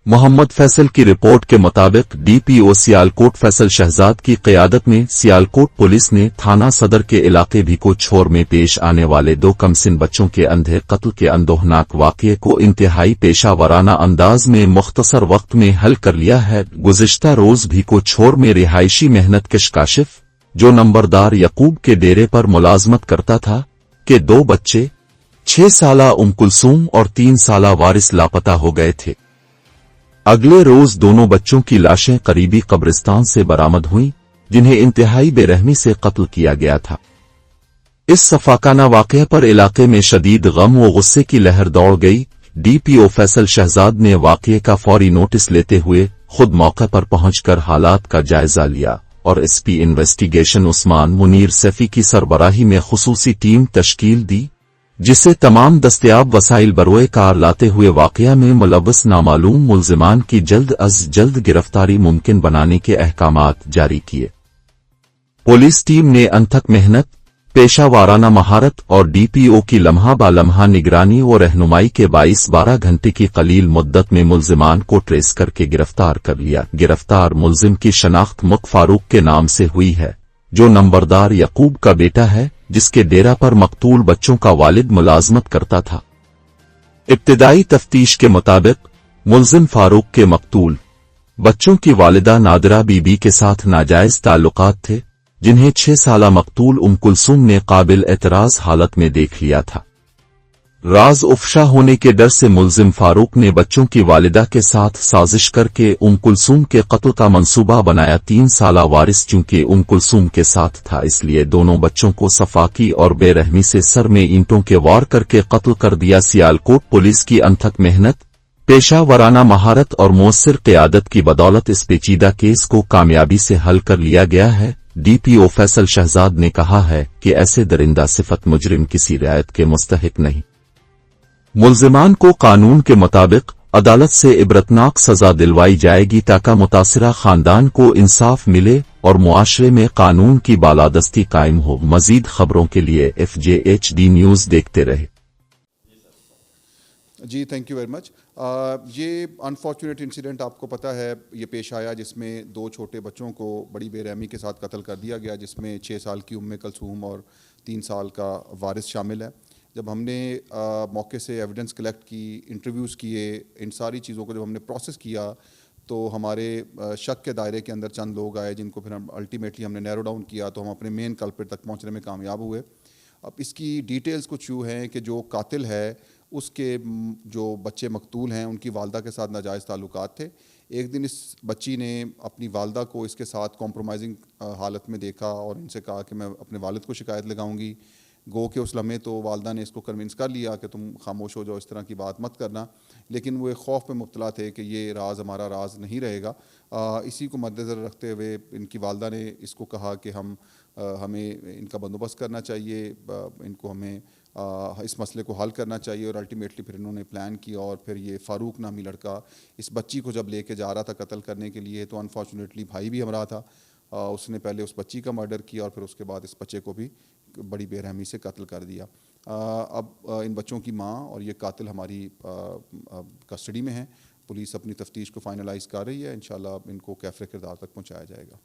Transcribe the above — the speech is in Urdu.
محمد فیصل کی رپورٹ کے مطابق DPO سیالکوٹ فیصل شہزاد کی قیادت میں سیالکوٹ پولیس نے تھانہ صدر کے علاقے بھیکو چھور میں پیش آنے والے 2 کمسن بچوں کے اندھے قتل کے اندوہناک واقعے کو انتہائی پیشہ ورانہ انداز میں مختصر وقت میں حل کر لیا ہے۔ گزشتہ روز بھیکو چھور میں رہائشی محنت کش کاشف، جو نمبردار یعقوب کے ڈیرے پر ملازمت کرتا تھا، کہ 2 بچے 6 سالہ کلثوم اور 3 سالہ وارث لاپتہ ہو گئے تھے۔ اگلے روز دونوں بچوں کی لاشیں قریبی قبرستان سے برآمد ہوئیں، جنہیں انتہائی بے رحمی سے قتل کیا گیا تھا۔ اس سفاکانہ واقعے پر علاقے میں شدید غم و غصے کی لہر دوڑ گئی۔ DPO فیصل شہزاد نے واقعے کا فوری نوٹس لیتے ہوئے خود موقع پر پہنچ کر حالات کا جائزہ لیا اور SP انویسٹیگیشن عثمان منیر سیفی کی سربراہی میں خصوصی ٹیم تشکیل دی، جسے تمام دستیاب وسائل بروئے کار لاتے ہوئے واقعہ میں ملوث نامعلوم ملزمان کی جلد از جلد گرفتاری ممکن بنانے کے احکامات جاری کیے۔ پولیس ٹیم نے انتھک محنت، پیشہ وارانہ مہارت اور DPO کی لمحہ با لمحہ نگرانی و رہنمائی کے باعث 12 گھنٹے کی قلیل مدت میں ملزمان کو ٹریس کر کے گرفتار کر لیا۔ گرفتار ملزم کی شناخت مک فاروق کے نام سے ہوئی ہے، جو نمبردار یعقوب کا بیٹا ہے، جس کے ڈیرہ پر مقتول بچوں کا والد ملازمت کرتا تھا۔ ابتدائی تفتیش کے مطابق ملزم فاروق کے مقتول بچوں کی والدہ نادرہ بی بی کے ساتھ ناجائز تعلقات تھے، جنہیں 6 سالہ مقتول کلثوم نے قابل اعتراض حالت میں دیکھ لیا تھا۔ راز افشا ہونے کے ڈر سے ملزم فاروق نے بچوں کی والدہ کے ساتھ سازش کر کے کلثوم کے قتل کا منصوبہ بنایا۔ 3 سالہ وارث چونکہ کلثوم کے ساتھ تھا، اس لیے دونوں بچوں کو صفاقی اور بے رحمی سے سر میں اینٹوں کے وار کر کے قتل کر دیا۔ سیالکوٹ پولیس کی انتھک محنت، پیشہ ورانہ مہارت اور مؤثر قیادت کی بدولت اس پیچیدہ کیس کو کامیابی سے حل کر لیا گیا ہے۔ DPO فیصل شہزاد نے کہا ہے کہ ایسے درندہ صفت مجرم کسی رعایت کے مستحق نہیں۔ ملزمان کو قانون کے مطابق عدالت سے عبرتناک سزا دلوائی جائے گی تاکہ متاثرہ خاندان کو انصاف ملے اور معاشرے میں قانون کی بالادستی قائم ہو۔ مزید خبروں کے لیے FJHD نیوز دیکھتے رہے۔ جی تھینک یو ویری مچ۔ یہ انفارچونیٹ انسیڈنٹ آپ کو پتہ ہے یہ پیش آیا، جس میں 2 چھوٹے بچوں کو بڑی بے رحمی کے ساتھ قتل کر دیا گیا، جس میں 6 سال کی کلثوم اور 3 سال کا وارث شامل ہے۔ جب ہم نے موقع سے ایویڈنس کلیکٹ کی، انٹرویوز کیے، ان ساری چیزوں کو جب ہم نے پروسیس کیا، تو ہمارے شک کے دائرے کے اندر چند لوگ آئے جن کو پھر الٹیمیٹلی ہم نے نیرو ڈاؤن کیا، تو ہم اپنے مین کلپریٹ تک پہنچنے میں کامیاب ہوئے۔ اب اس کی ڈیٹیلز کچھ یوں ہیں کہ جو قاتل ہے اس کے جو بچے مقتول ہیں ان کی والدہ کے ساتھ ناجائز تعلقات تھے۔ ایک دن اس بچی نے اپنی والدہ کو اس کے ساتھ کمپرومائزنگ حالت میں دیکھا اور ان سے کہا کہ میں اپنے والد کو شکایت لگاؤں گی۔ گو کہ اس لمحے تو والدہ نے اس کو کنونس کر لیا کہ تم خاموش ہو جاؤ، اس طرح کی بات مت کرنا، لیکن وہ ایک خوف میں مبتلا تھے کہ یہ راز ہمارا راز نہیں رہے گا۔ اسی کو مد نظر رکھتے ہوئے ان کی والدہ نے اس کو کہا کہ ہمیں ان کا بندوبست کرنا چاہیے، ان کو ہمیں اس مسئلے کو حل کرنا چاہیے، اور الٹیمیٹلی پھر انہوں نے پلان کیا، اور پھر یہ فاروق نامی لڑکا اس بچی کو جب لے کے جا رہا تھا قتل کرنے کے لیے، تو انفارچونیٹلی بھائی بھی ہمراہ تھا، اس نے پہلے اس بچی کا مرڈر کیا اور پھر اس کے بعد اس بچے کو بھی بڑی بے رحمی سے قتل کر دیا۔ اب ان بچوں کی ماں اور یہ قاتل ہماری کسٹڈی میں ہیں۔ پولیس اپنی تفتیش کو فائنلائز کر رہی ہے، انشاءاللہ ان کو کیفر کردار تک پہنچایا جائے گا۔